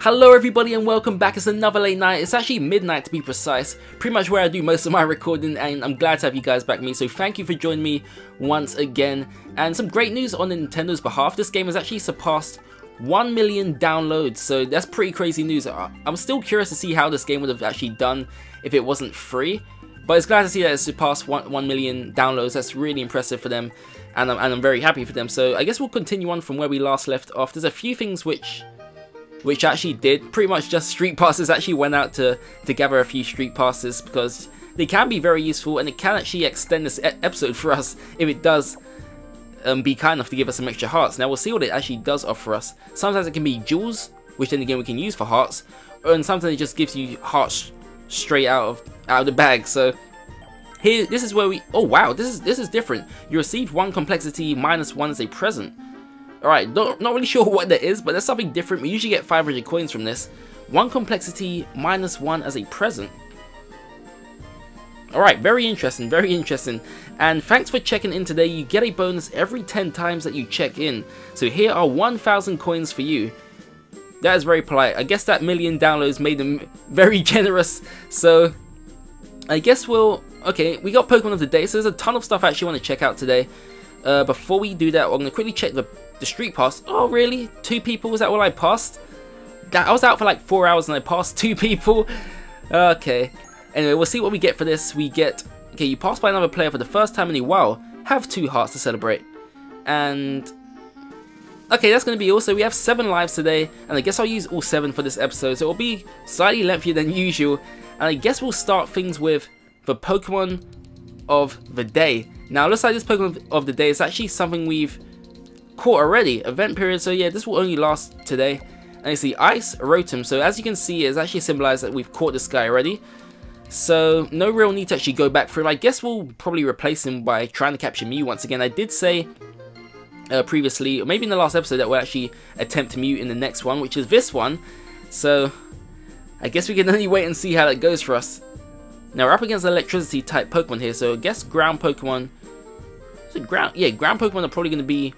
Hello everybody and welcome back. It's another late night. It's actually midnight to be precise, pretty much where I do most of my recording, and I'm glad to have you guys back with me, so thank you for joining me once again. And some great news on Nintendo's behalf. This game has actually surpassed 1 million downloads, so that's pretty crazy news. I'm still curious to see how this game would have actually done if it wasn't free, but it's glad to see that it's surpassed 1 million downloads. That's really impressive for them, and I'm very happy for them. So I guess we'll continue on from where we last left off. There's a few things which actually did pretty much just street passes. Actually went out to gather a few street passes because they can be very useful, and it can actually extend this episode for us if it does be kind enough to give us some extra hearts. Now we'll see what it actually does offer us. Sometimes it can be jewels, which then again we can use for hearts, and sometimes it just gives you hearts straight out of the bag. So here, this is where we, oh wow, this is different. You received 1 complexity minus 1 as a present. Alright, not really sure what that is, but there's something different. We usually get 500 coins from this. 1 complexity minus 1 as a present. Alright, very interesting, very interesting. And thanks for checking in today. You get a bonus every 10 times that you check in. So here are 1,000 coins for you. That is very polite. I guess that million downloads made them very generous. So I guess okay, we got Pokemon of the day. So there's a ton of stuff I actually want to check out today. Before we do that, I'm going to quickly check the street pass. Oh really? 2 people? Was that all I passed? I was out for like 4 hours and I passed 2 people. Okay. Anyway, we'll see what we get for this. We get, okay, you pass by another player for the first time in a while. Have 2 hearts to celebrate. And okay, that's going to be all. So we have 7 lives today, and I guess I'll use all 7 for this episode. So it'll be slightly lengthier than usual. And I guess we'll start things with the Pokemon of the day. Now, it looks like this Pokemon of the day is actually something we've caught already. Event period, so yeah, this will only last today. And it's the Ice Rotom. So as you can see, it's actually symbolized that we've caught this guy already. So no real need to actually go back for him. I guess we'll probably replace him by trying to capture Mew once again. I did say previously, or maybe in the last episode, that we'll actually attempt to Mew in the next one, which is this one. So I guess we can only wait and see how that goes for us. Now we're up against electricity type Pokemon here, so I guess ground Pokemon. Is it ground? Yeah, ground Pokemon are probably going to be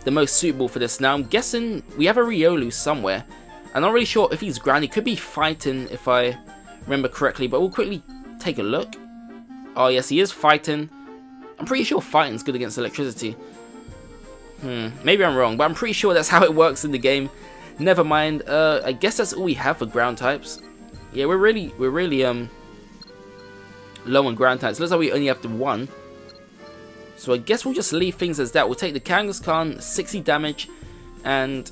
the most suitable for this. Now I'm guessing we have a Riolu somewhere. I'm not really sure if he's ground. He could be fighting if I remember correctly, but we'll quickly take a look. Oh yes, he is fighting. I'm pretty sure fighting's good against electricity. Maybe I'm wrong, but I'm pretty sure that's how it works in the game. Never mind. I guess that's all we have for ground types. Yeah, we're really low on ground types. Looks like we only have the 1. So I guess we'll just leave things as that. We'll take the Kangaskhan, 60 damage, and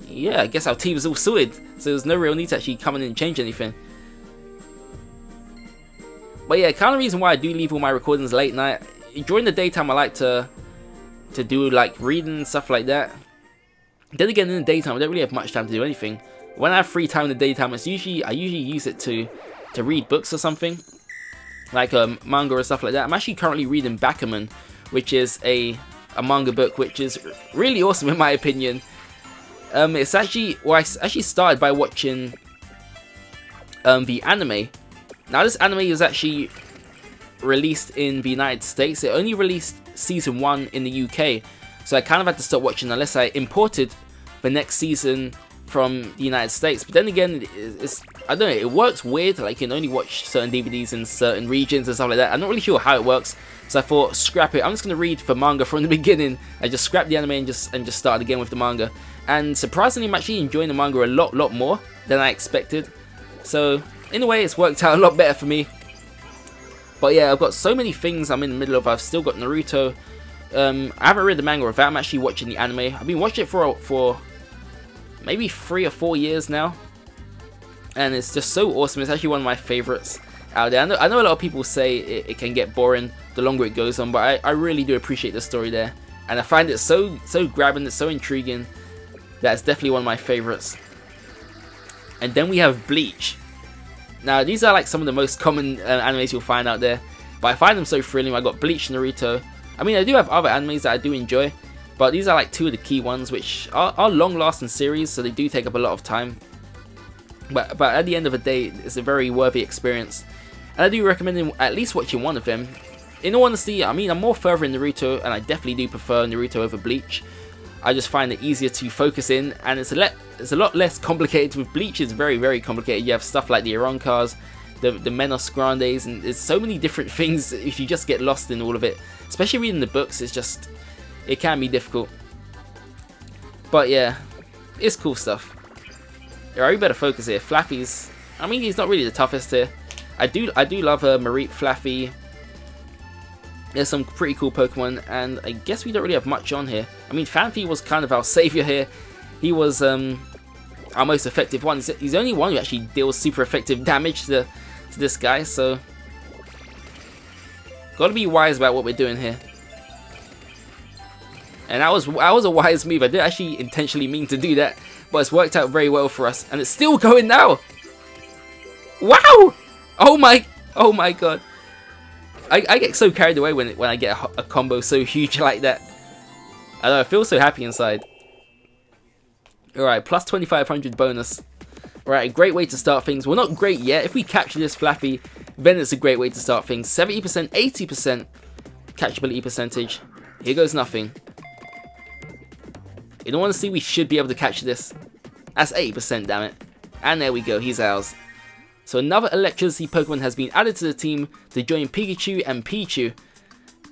yeah, I guess our team is all sorted. So there's no real need to actually come in and change anything. But yeah, kind of reason why I do leave all my recordings late night. During the daytime, I like to do like reading and stuff like that. Then again, in the daytime, I don't really have much time to do anything. When I have free time in the daytime, I usually use it to read books or something, like manga or stuff like that. I'm actually currently reading Vaporeon, which is a manga book, which is really awesome in my opinion. It's actually, well, I actually started by watching the anime. Now this anime is actually released in the United States. It only released season 1 in the UK, so I kind of had to stop watching unless I imported the next season from the United States. But then again, I don't know, it works weird, like you can only watch certain DVDs in certain regions and stuff like that. I'm not really sure how it works, so I thought, scrap it. I'm just going to read the manga from the beginning. I just scrapped the anime and just started again with the manga. And surprisingly, I'm actually enjoying the manga a lot more than I expected. So in a way, it's worked out a lot better for me. But yeah, I've got so many things I'm in the middle of. I've still got Naruto. I haven't read the manga of that. I'm actually watching the anime. I've been watching it for maybe 3 or 4 years now, and it's just so awesome. It's actually one of my favorites out there. I know a lot of people say it can get boring the longer it goes on, but I really do appreciate the story there, and I find it so grabbing, it's so intriguing. That's definitely one of my favorites. And then we have Bleach. Now these are like some of the most common animes you'll find out there, but I find them so thrilling. I got Bleach, Naruto. I mean, I do have other animes that I do enjoy, but these are like 2 of the key ones, which are long-lasting series, so they do take up a lot of time. But at the end of the day, it's a very worthy experience, and I do recommend at least watching one of them. In all honesty, I mean, I'm more further in Naruto, and I definitely do prefer Naruto over Bleach. I just find it easier to focus in, and it's a lot less complicated. With Bleach, it's very, very complicated. You have stuff like the Ironcars, the Menos Grandes, and there's so many different things. If you just get lost in all of it, especially reading the books, it can be difficult. But yeah, it's cool stuff. Alright, we better focus here. Flaffy's, I mean, he's not really the toughest here. I do love Mareep, Flaffy. There's some pretty cool Pokemon, and I guess we don't really have much on here. I mean, Phanpy was kind of our savior here. He was our most effective one. He's the only one who actually deals super effective damage to this guy, so gotta be wise about what we're doing here. And that was a wise move. I didn't actually intentionally mean to do that, but it's worked out very well for us, and it's still going now. Wow! Oh my god! I get so carried away when I get a combo so huge like that. I don't know, I feel so happy inside. Alright, plus 2500 bonus. Alright, a great way to start things. Well, not great yet. If we capture this Flaffy, then it's a great way to start things. 70%, 80% catchability percentage. Here goes nothing. In all honesty, we should be able to capture this. That's 80%, damn it. And there we go, he's ours. So another electricity Pokemon has been added to the team to join Pikachu and Pichu.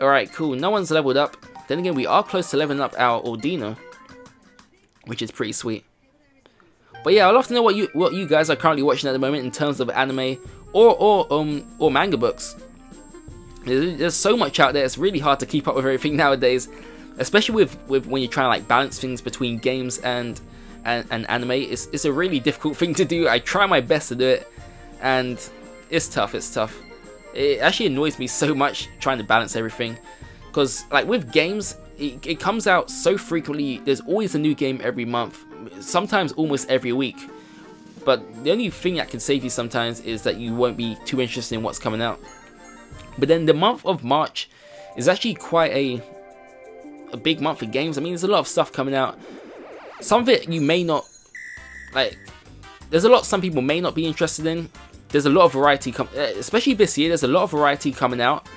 Alright, cool. No one's leveled up. Then again, we are close to leveling up our Ordino, which is pretty sweet. But yeah, I'd love to know what you guys are currently watching at the moment in terms of anime or manga books. There's so much out there. It's really hard to keep up with everything nowadays, especially with when you're trying to like balance things between games and anime. It's a really difficult thing to do. I try my best to do it, and it's tough. It actually annoys me so much trying to balance everything, because like with games, it comes out so frequently. There's always a new game every month, sometimes almost every week. But the only thing that can save you sometimes is that you won't be too interested in what's coming out. But then the month of March is actually quite a big month for games. I mean, there's a lot of stuff coming out. Some of it you may not like. There's a lot some people may not be interested in. There's a lot of variety, especially this year. There's a lot of variety coming out,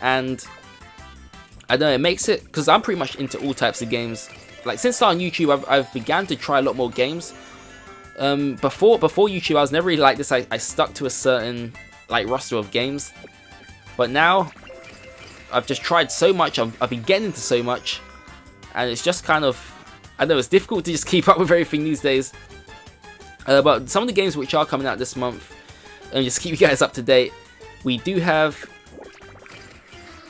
and I don't know, it makes it, because I'm pretty much into all types of games. Like since starting YouTube, I've began to try a lot more games. Before YouTube, I was never really like this. I stuck to a certain like roster of games, but now I've just tried so much. I've been getting into so much, and it's just kind of, I know, it's difficult to just keep up with everything these days. But some of the games which are coming out this month, and just keep you guys up to date, we do have.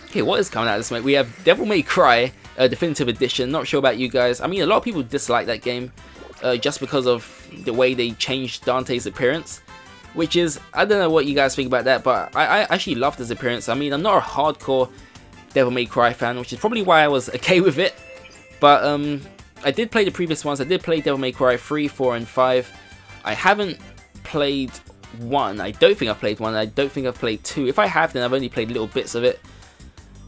Okay, what is coming out this month? We have Devil May Cry Definitive Edition. Not sure about you guys. I mean, a lot of people dislike that game just because of the way they changed Dante's appearance, which is, I don't know what you guys think about that, but I actually loved his appearance. I mean, I'm not a hardcore Devil May Cry fan, which is probably why I was okay with it. But I did play the previous ones. I did play Devil May Cry 3, 4, and 5. I haven't played 1. I don't think I've played 1. I don't think I've played 2. If I have, then I've only played little bits of it.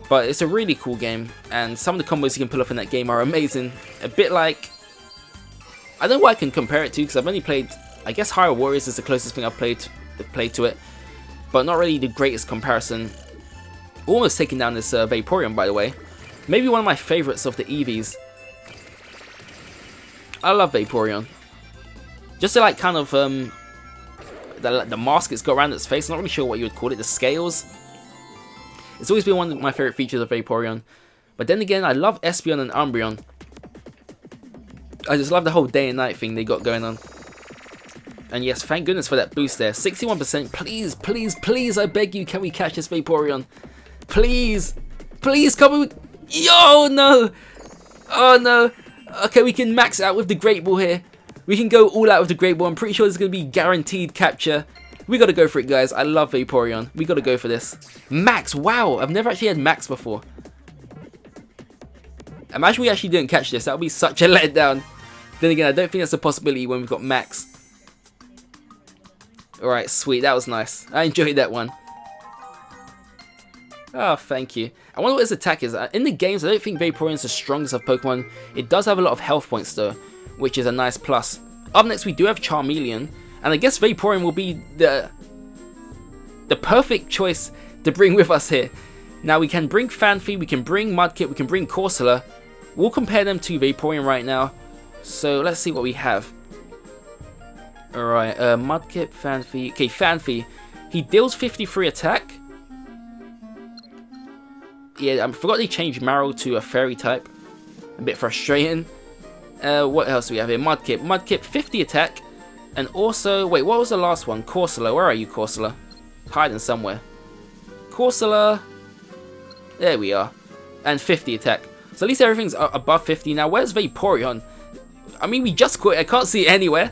But it's a really cool game, and some of the combos you can pull off in that game are amazing. A bit like, I don't know what I can compare it to, because I've only played, I guess Hyrule Warriors is the closest thing I've played to it, but not really the greatest comparison. Almost taking down this Vaporeon, by the way. Maybe one of my favorites of the Eevees. I love Vaporeon. Just the like kind of the mask it's got around its face. I'm not really sure what you would call it. The scales. It's always been one of my favorite features of Vaporeon. But then again, I love Espeon and Umbreon. I just love the whole day and night thing they got going on. And yes, thank goodness for that boost there. 61%. Please, please, please, I beg you, can we catch this Vaporeon? Please, please come with. Yo, no. Oh no. Okay, we can max out with the Great Ball here. We can go all out with the Great Ball. I'm pretty sure this is going to be guaranteed capture. We got to go for it, guys. I love Vaporeon. We got to go for this. Max, wow. I've never actually had Max before. Imagine we actually didn't catch this. That would be such a letdown. Then again, I don't think that's a possibility when we've got Max. Alright, sweet. That was nice. I enjoyed that one. Oh, thank you. I wonder what his attack is. In the games, I don't think Vaporeon is the strongest of Pokemon. It does have a lot of health points, though, which is a nice plus. Up next, we do have Charmeleon. And I guess Vaporeon will be the perfect choice to bring with us here. Now, we can bring Phanpy, we can bring Mudkip, we can bring Corsola. We'll compare them to Vaporeon right now. So let's see what we have. Alright, Mudkip, Fanfi. Okay, Fanfi. He deals 53 attack. Yeah, I forgot they changed Marrow to a fairy type. A bit frustrating. What else do we have here? Mudkip. Mudkip, 50 attack. And also, wait, what was the last one? Corsola. Where are you, Corsola? Hiding somewhere. Corsola. There we are. And 50 attack. So at least everything's above 50. Now, where's Vaporeon? I mean, we just quit. I can't see it anywhere.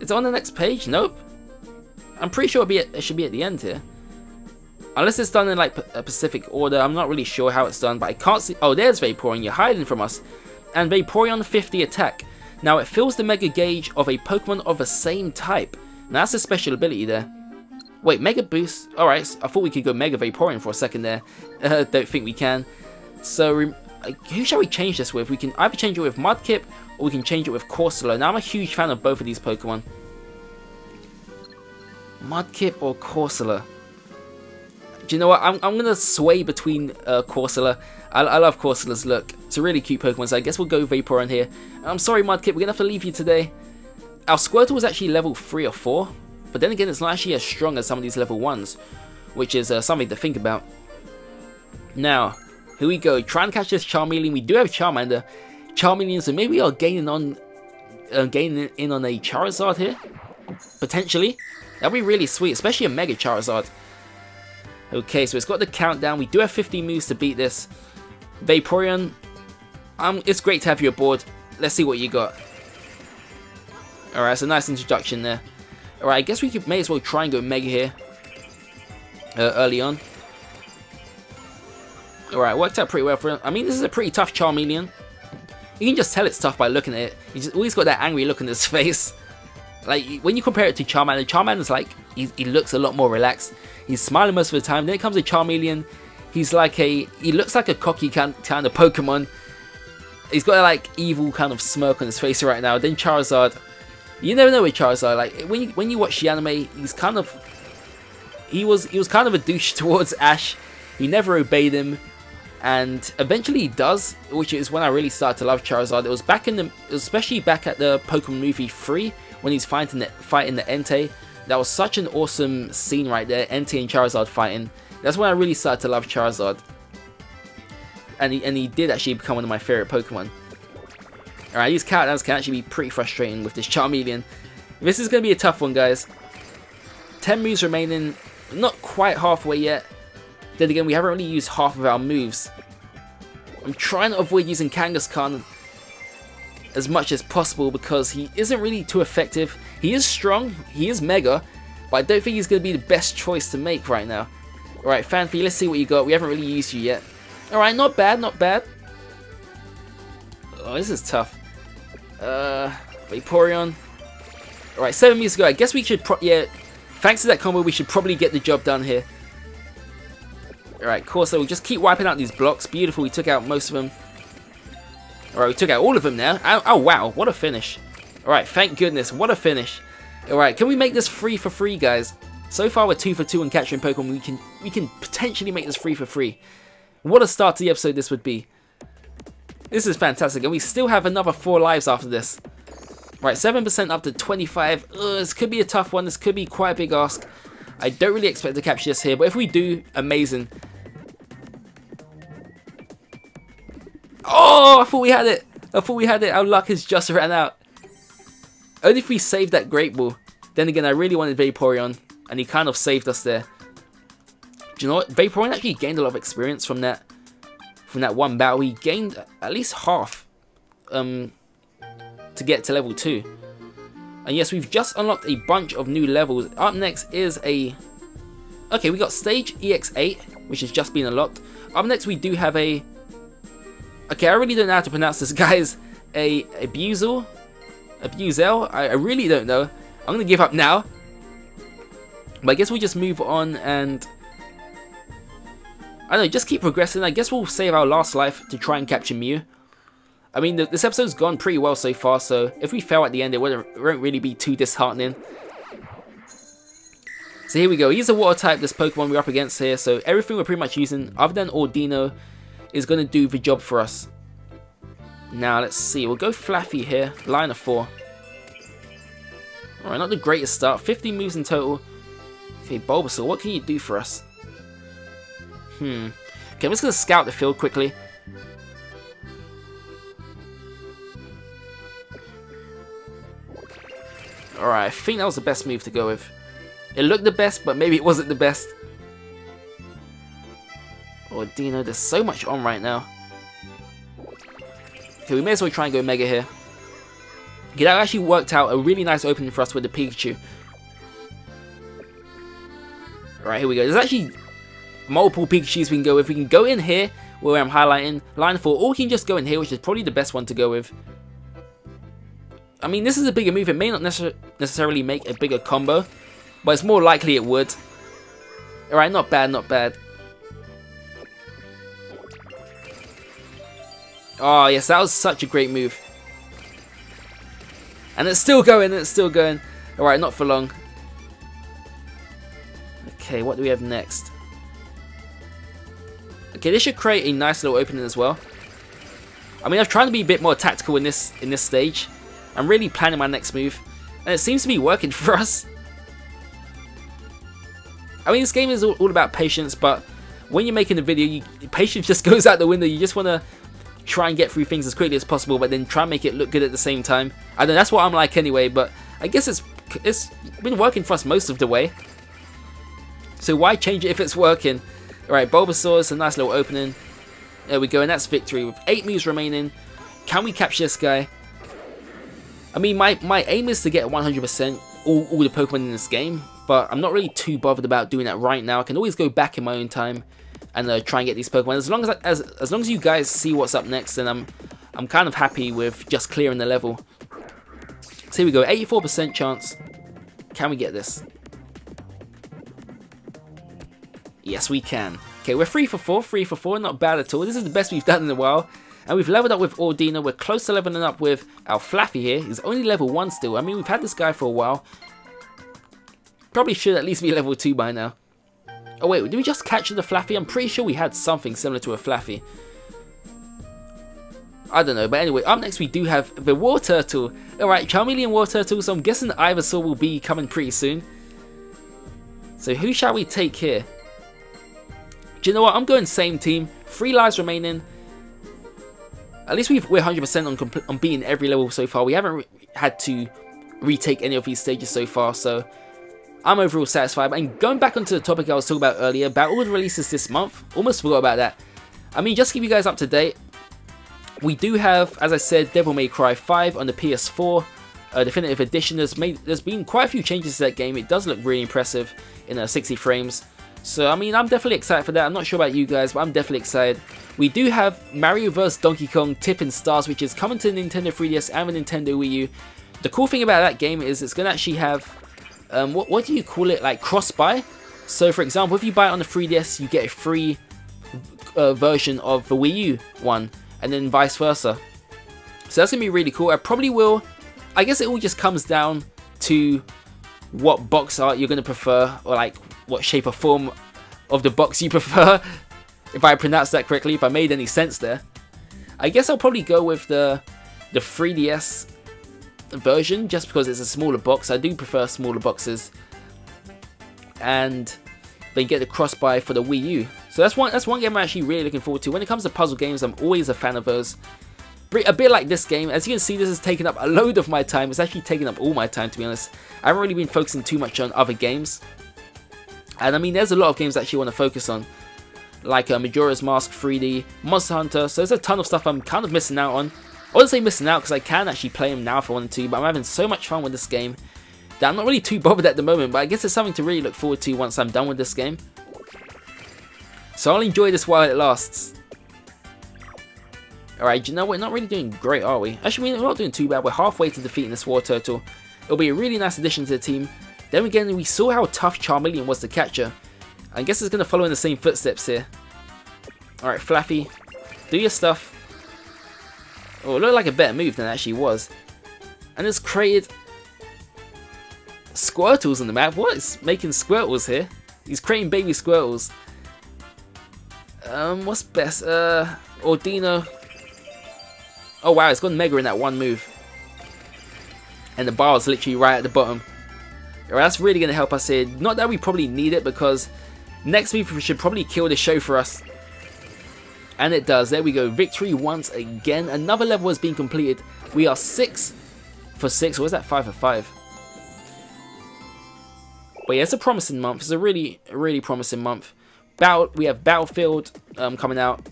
It's on the next page? Nope. I'm pretty sure it should be at the end here. Unless it's done in like a specific order. I'm not really sure how it's done, but I can't see. Oh, there's Vaporeon. You're hiding from us. And Vaporeon 50 attack. Now it fills the Mega Gauge of a Pokemon of the same type. Now that's a special ability there. Wait, Mega Boost? Alright, I thought we could go Mega Vaporeon for a second there. Don't think we can. So, who shall we change this with? We can either change it with Mudkip, or we can change it with Corsola. Now I'm a huge fan of both of these Pokemon. Mudkip or Corsola? Do you know what? I'm going to sway between Corsola. I love Corsola's look. It's a really cute Pokemon, so I guess we'll go Vaporeon here. I'm sorry, Mudkip, we're going to have to leave you today. Our Squirtle was actually level 3 or 4, but then again, it's not actually as strong as some of these level 1s, which is something to think about. Now, here we go. Try and catch this Charmeleon. We do have Charmander. Charmeleon, so maybe we are gaining in on a Charizard here, potentially. That'd be really sweet, especially a Mega Charizard. Okay, so it's got the countdown. We do have 50 moves to beat this. Vaporeon, it's great to have you aboard. Let's see what you got. Alright, it's a nice introduction there. Alright, I guess we may as well try and go Mega here. Early on. Alright, worked out pretty well for him. I mean, this is a pretty tough Charmeleon. You can just tell it's tough by looking at it. He's just always got that angry look on his face. Like, when you compare it to Charmander, Charmander's like, he looks a lot more relaxed. He's smiling most of the time. Then it comes to Charmeleon. He looks like a cocky kind of Pokemon. He's got a like evil kind of smirk on his face right now. Then Charizard, you never know with Charizard. Like when you watch the anime, he was kind of a douche towards Ash. He never obeyed him, and eventually he does, which is when I really started to love Charizard. It was especially back at the Pokemon movie 3 when he's fighting the Entei. That was such an awesome scene right there, Entei and Charizard fighting. That's when I really started to love Charizard. And he did actually become one of my favourite Pokemon. Alright, these countdowns can actually be pretty frustrating with this Charmeleon. This is going to be a tough one, guys. 10 moves remaining, not quite halfway yet. Then again, we haven't really used half of our moves. I'm trying to avoid using Kangaskhan as much as possible because he isn't really too effective. He is strong, he is mega, but I don't think he's going to be the best choice to make right now. Alright, Fanfi, let's see what you got. We haven't really used you yet. Alright, not bad, not bad. Oh, this is tough. Vaporeon. Alright, 7 moves to go. I guess we should yeah, thanks to that combo, we should probably get the job done here. Alright, cool, so we'll just keep wiping out these blocks. Beautiful, we took out most of them. Alright, we took out all of them now. Oh, wow, what a finish. Alright, thank goodness, what a finish. Alright, can we make this free for free, guys? So far, we're 2 for 2 in capturing Pokemon. We can potentially make this free for free. What a start to the episode this would be. This is fantastic, and we still have another 4 lives after this. Right, 7% up to 25. This could be a tough one. This could be quite a big ask. I don't really expect to capture this here, but if we do, amazing. Oh, I thought we had it. I thought we had it. Our luck has just ran out. Only if we saved that Great Ball. Then again, I really wanted Vaporeon, and he kind of saved us there. Do you know what? Vaporeon actually gained a lot of experience from that one battle. He gained at least half to get to level 2. And yes, we've just unlocked a bunch of new levels. Up next is a... Okay, we got Stage EX8, which has just been unlocked. Up next, we do have a... Okay, I really don't know how to pronounce this, guys. A Abuzel? I really don't know. I'm going to give up now. But I guess we'll just move on and... I don't know, just keep progressing. I guess we'll save our last life to try and capture Mew. I mean, this episode's gone pretty well so far, so if we fail at the end, it won't really be too disheartening. So here we go. He's a water type, this Pokemon we're up against here, so everything we're pretty much using, other than Ordino, is going to do the job for us. Now, let's see. We'll go Flaffy here. Line of 4. Alright, not the greatest start. 50 moves in total. Okay, Bulbasaur, what can you do for us? Okay, I'm just going to scout the field quickly. Alright, I think that was the best move to go with. It looked the best, but maybe it wasn't the best. Oh, Dino, there's so much on right now. Okay, we may as well try and go Mega here. Okay, that actually worked out a really nice opening for us with the Pikachu. Alright, here we go. There's actually multiple Pikachus we can go with. We can go in here, where I'm highlighting, line 4, or we can just go in here, which is probably the best one to go with. I mean, this is a bigger move. It may not necessarily make a bigger combo, but it's more likely it would. Alright, not bad, not bad. Oh, yes, that was such a great move. And it's still going, it's still going. Alright, not for long. Okay, what do we have next? Okay, this should create a nice little opening as well. I mean, I'm trying to be a bit more tactical in this stage. I'm really planning my next move, and it seems to be working for us. I mean, this game is all about patience, but when you're making a video, patience just goes out the window. You just want to try and get through things as quickly as possible, but then try and make it look good at the same time. I know that's what I'm like anyway, but I guess it's been working for us most of the way. So why change it if it's working? Alright, Bulbasaur is a nice little opening. There we go, and that's victory with 8 moves remaining. Can we capture this guy? I mean, my aim is to get 100% all the Pokemon in this game, but I'm not really too bothered about doing that right now. I can always go back in my own time and try and get these Pokemon. As long as you guys see what's up next, then I'm kind of happy with just clearing the level. So here we go, 84% chance. Can we get this? Yes, we can. Okay, we're 3 for 4, 3 for 4, not bad at all. This is the best we've done in a while. And we've leveled up with Ordina. We're close to leveling up with our Flaffy here. He's only level 1 still. I mean, we've had this guy for a while. Probably should at least be level 2 by now. Oh wait, did we just catch the Flaffy? I'm pretty sure we had something similar to a Flaffy. I don't know, but anyway, up next we do have the War Turtle. Alright, Charmeleon War Turtle, so I'm guessing Ivysaur will be coming pretty soon. So who shall we take here? Do you know what? I'm going same team. 3 lives remaining. At least we're 100% on beating every level so far. We haven't had to retake any of these stages so far, so I'm overall satisfied. And going back onto the topic I was talking about earlier, about all the releases this month, almost forgot about that. I mean, just to keep you guys up to date, we do have, as I said, Devil May Cry 5 on the PS4 Definitive Edition. There's been quite a few changes to that game. It does look really impressive in 60 frames. So, I mean, I'm definitely excited for that. I'm not sure about you guys, but I'm definitely excited. We do have Mario vs. Donkey Kong Tipping Stars, which is coming to the Nintendo 3DS and the Nintendo Wii U. The cool thing about that game is it's going to actually have, what do you call it, like cross-buy? So, for example, if you buy it on the 3DS, you get a free version of the Wii U one, and then vice versa. So that's going to be really cool. I guess it all just comes down to what box art you're going to prefer, or like what shape or form of the box you prefer, if I pronounced that correctly, if I made any sense there. I guess I'll probably go with the 3DS version, just because it's a smaller box. I do prefer smaller boxes, and then get the cross-buy for the Wii U. So that's one game I'm actually really looking forward to. When it comes to puzzle games, I'm always a fan of those. A bit like this game. As you can see, this has taken up a load of my time. It's actually taken up all my time, to be honest. I haven't really been focusing too much on other games. And I mean, there's a lot of games I actually want to focus on, like Majora's Mask 3D, Monster Hunter. So there's a ton of stuff I'm kind of missing out on. I wouldn't say missing out, because I can actually play them now if I wanted to, but I'm having so much fun with this game that I'm not really too bothered at the moment, but I guess it's something to really look forward to once I'm done with this game. So I'll enjoy this while it lasts. Alright, you know, we're not really doing great, are we? Actually, we're not doing too bad. We're halfway to defeating this War Turtle. It'll be a really nice addition to the team. Then again, we saw how tough Charmeleon was to capture. I guess it's going to follow in the same footsteps here. Alright, Flaffy, do your stuff. Oh, it looked like a better move than it actually was. And it's created Squirtles on the map. What is making Squirtles here? He's creating baby Squirtles. What's best? Ordino. Oh wow, it's gone Mega in that one move. And the bar is literally right at the bottom. Alright, that's really going to help us here. Not that we probably need it, because next move should probably kill the show for us. And it does. There we go. Victory once again. Another level has been completed. We are 6 for 6. Or was that 5 for 5? But yeah, it's a promising month. It's a really promising month. We have Battlefield coming out.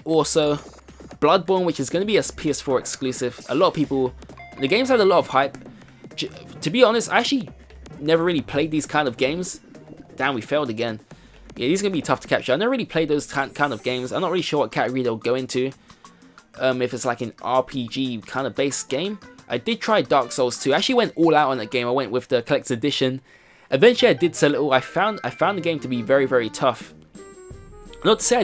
Also, Bloodborne, which is going to be a PS4 exclusive. A lot of people... The game's had a lot of hype. To be honest, I actually never really played these kind of games. Damn, we failed again. Yeah, these are going to be tough to capture. I never really played those kind of games. I'm not really sure what category they'll go into. If it's like an RPG kind of based game. I did try Dark Souls 2. I actually went all out on that game. I went with the collector's edition. Eventually I did sell it all. I found the game to be very tough. Not to say I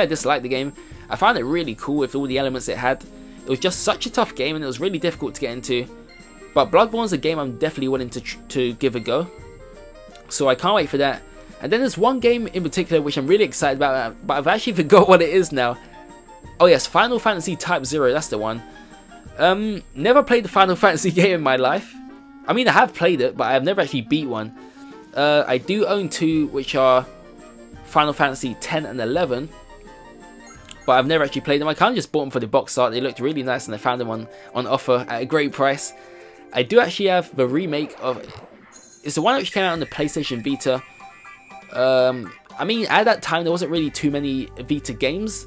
disliked the game. I found it really cool with all the elements it had. It was just such a tough game and it was really difficult to get into. But Bloodborne's a game I'm definitely willing to give a go. So I can't wait for that. And then there's one game in particular which I'm really excited about, but I've actually forgot what it is now. Oh yes, Final Fantasy Type 0, that's the one. Never played the Final Fantasy game in my life. I mean, I have played it, but I have never actually beat one. I do own 2, which are Final Fantasy 10 and 11. But I've never actually played them. I kind of just bought them for the box art. They looked really nice and I found them on offer at a great price. I do actually have the remake of... It's the one which came out on the PlayStation Vita. I mean, at that time, there wasn't really too many Vita games.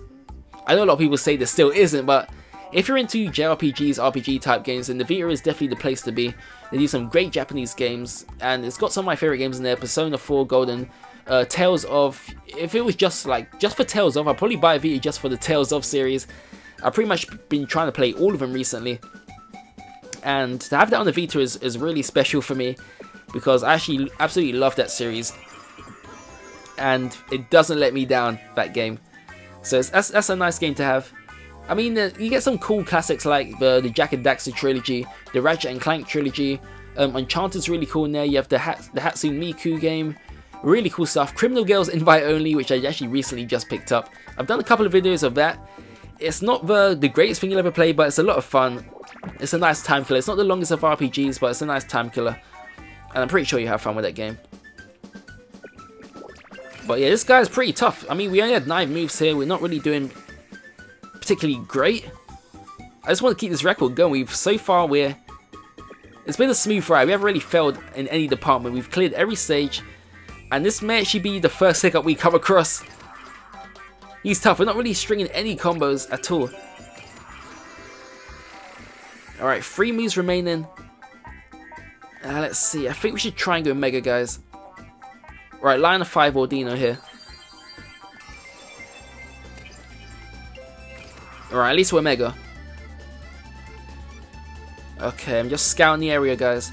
I know a lot of people say there still isn't, but if you're into JRPGs, RPG type games, then the Vita is definitely the place to be. They do some great Japanese games, and it's got some of my favorite games in there. Persona 4 Golden, Tales of... If it was just for Tales of, I'd probably buy a Vita just for the Tales of series. I've pretty much been trying to play all of them recently. And to have that on the Vita is really special for me, because I actually absolutely love that series. And it doesn't let me down, that game. So that's a nice game to have. I mean, you get some cool classics like the Jak and Daxter trilogy, the Ratchet and Clank trilogy. Uncharted's really cool in there. You have the Hatsune Miku game. Really cool stuff. Criminal Girls Invite Only, which I actually recently just picked up. I've done a couple of videos of that. It's not the greatest thing you'll ever play, but it's a lot of fun. It's a nice time killer. It's not the longest of RPGs, but it's a nice time killer. And I'm pretty sure you have fun with that game. But yeah, this guy's pretty tough. I mean, we only had 9 moves here. We're not really doing particularly great. I just want to keep this record going. So far, it's been a smooth ride. We haven't really failed in any department. We've cleared every stage. And this may actually be the first hiccup we come across. He's tough. We're not really stringing any combos at all. Alright, 3 moves remaining. Let's see. I think we should try and go Mega, guys. Right, line of 5 Ordino here. Alright, at least we're Mega. Okay, I'm just scouting the area, guys.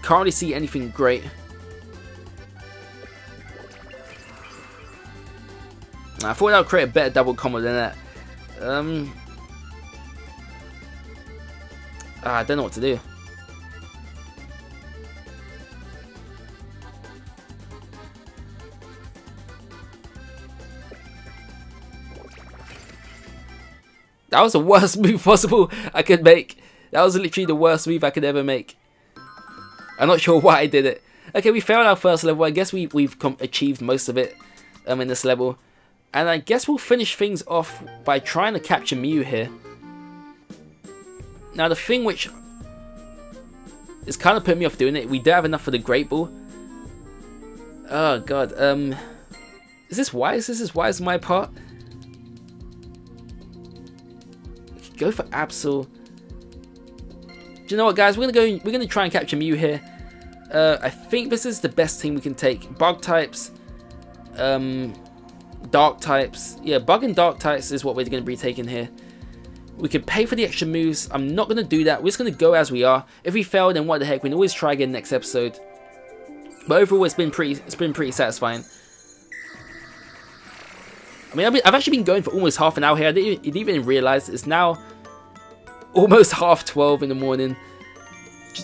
Can't really see anything great. I thought that would create a better double combo than that. I don't know what to do. That was the worst move possible I could make. That was literally the worst move I could ever make. I'm not sure why I did it. Okay, we failed our first level. I guess we've achieved most of it in this level. And I guess we'll finish things off by trying to capture Mew here. Now the thing which is kind of putting me off doing it, we do have enough for the Great Ball. Oh god, is this wise? This is wise on my part? Go for Absol. Do you know what, guys? We're gonna try and capture Mew here. I think this is the best team we can take. Bug types, Dark types. Yeah, Bug and Dark types is what we're going to be taking here. We could pay for the extra moves. I'm not going to do that. We're just going to go as we are. If we fail, then what the heck? We can always try again next episode. But overall, it's been pretty satisfying. I mean, I've actually been going for almost half an hour here. I didn't even realize it's now almost 12:30 in the morning.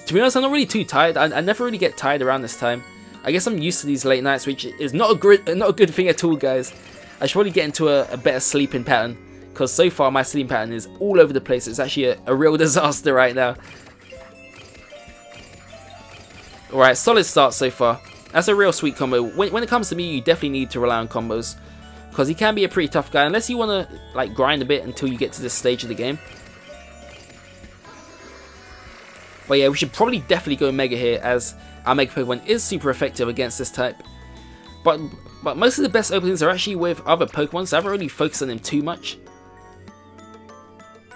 To be honest, I'm not really too tired. I never really get tired around this time. I guess I'm used to these late nights, which is not a good thing at all, guys. I should probably get into a better sleeping pattern, because so far my sleeping pattern is all over the place. It's actually a real disaster right now. Alright, solid start so far. That's a real sweet combo. When it comes to me, you definitely need to rely on combos, because he can be a pretty tough guy, unless you want to like grind a bit until you get to this stage of the game. But yeah, we should probably definitely go Mega here, as our Mega Pokemon is super effective against this type. But most of the best openings are actually with other Pokemon, so I haven't really focused on them too much.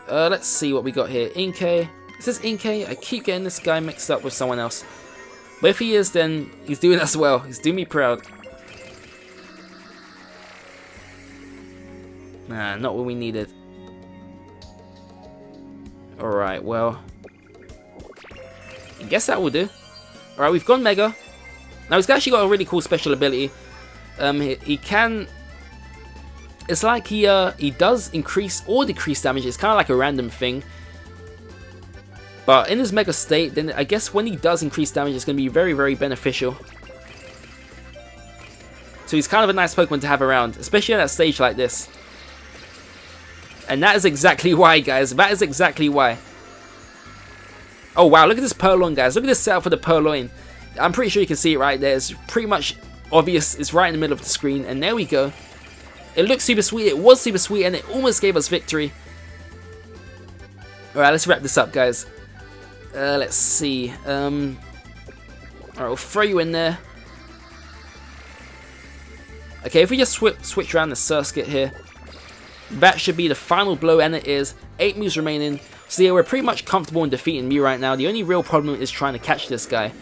Let's see what we got here. Inkay. Is this Inkay? I keep getting this guy mixed up with someone else. But if he is, then he's doing us well. He's doing me proud. Nah, not what we needed. Alright, well, I guess that will do. Alright, we've gone Mega. Now he's actually got a really cool special ability. He can... It's like he does increase or decrease damage. It's kind of like a random thing. But in his Mega state, then I guess when he does increase damage, it's going to be very, very beneficial. So he's kind of a nice Pokemon to have around, especially at a stage like this. And that is exactly why, guys. That is exactly why. Oh, wow. Look at this Purloin, guys. Look at this setup for the Purloin. I'm pretty sure you can see it right there. It's pretty much obvious. It's right in the middle of the screen. And there we go. It looks super sweet. It was super sweet. And it almost gave us victory. Alright, let's wrap this up, guys. Let's see. Alright, we'll throw you in there. Okay, if we just switch around the Surskit here, that should be the final blow, and it is. 8 moves remaining. So yeah, we're pretty much comfortable in defeating Mew right now. The only real problem is trying to catch this guy.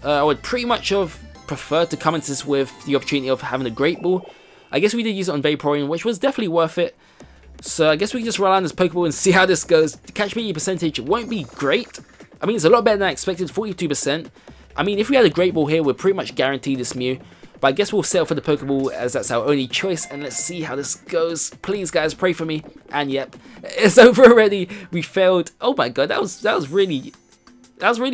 I would pretty much have preferred to come into this with the opportunity of having a Great Ball. I guess we did use it on Vaporeon, which was definitely worth it. So I guess we can just rely on this Pokeball and see how this goes. The catch media percentage won't be great. I mean, it's a lot better than I expected, 42%. I mean, if we had a Great Ball here, we're pretty much guaranteed this Mew. But I guess we'll settle for the Pokeball, as that's our only choice. And let's see how this goes. Please, guys, pray for me. And yep, it's over already. We failed. Oh my god, that was really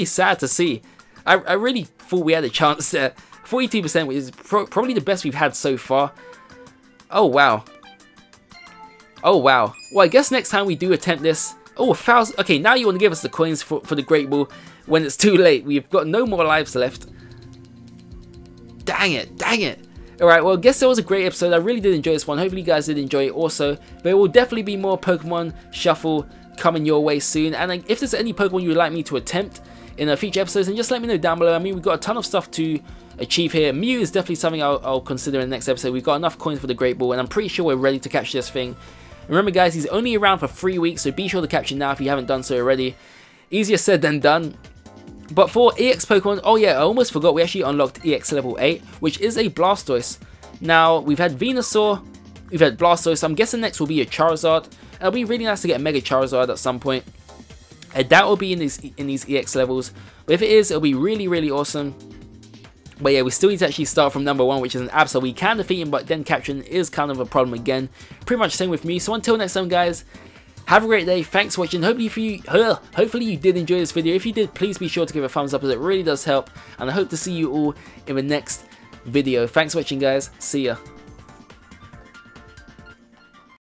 sad to see. I really thought we had a chance there. 42%, which is probably the best we've had so far. Oh wow. Oh wow. Well, I guess next time we do attempt this. Oh, 1,000. Okay, now you want to give us the coins for the Great Ball when it's too late. We've got no more lives left. Dang it, dang it. Alright, well, I guess that was a great episode. I really did enjoy this one. Hopefully you guys did enjoy it also. But there will definitely be more Pokemon Shuffle coming your way soon. And if there's any Pokemon you would like me to attempt in future episodes, then just let me know down below. I mean, we've got a ton of stuff to achieve here. Mew is definitely something I'll consider in the next episode. We've got enough coins for the Great Ball, and I'm pretty sure we're ready to catch this thing. Remember, guys, he's only around for 3 weeks, so be sure to catch him now if you haven't done so already. Easier said than done. But for EX Pokemon, oh yeah, I almost forgot, we actually unlocked EX level 8, which is a Blastoise. Now, we've had Venusaur, we've had Blastoise, I'm guessing next will be a Charizard. It'll be really nice to get a Mega Charizard at some point. I doubt it'll be in these EX levels, but if it is, it'll be really, really awesome. But yeah, we still need to actually start from number 1, which is an Absol. We can defeat him, but then capturing is kind of a problem again. Pretty much same with me. So until next time, guys, have a great day. Thanks for watching. Hopefully you did enjoy this video. If you did, please be sure to give it a thumbs up, as it really does help. And I hope to see you all in the next video. Thanks for watching, guys. See ya.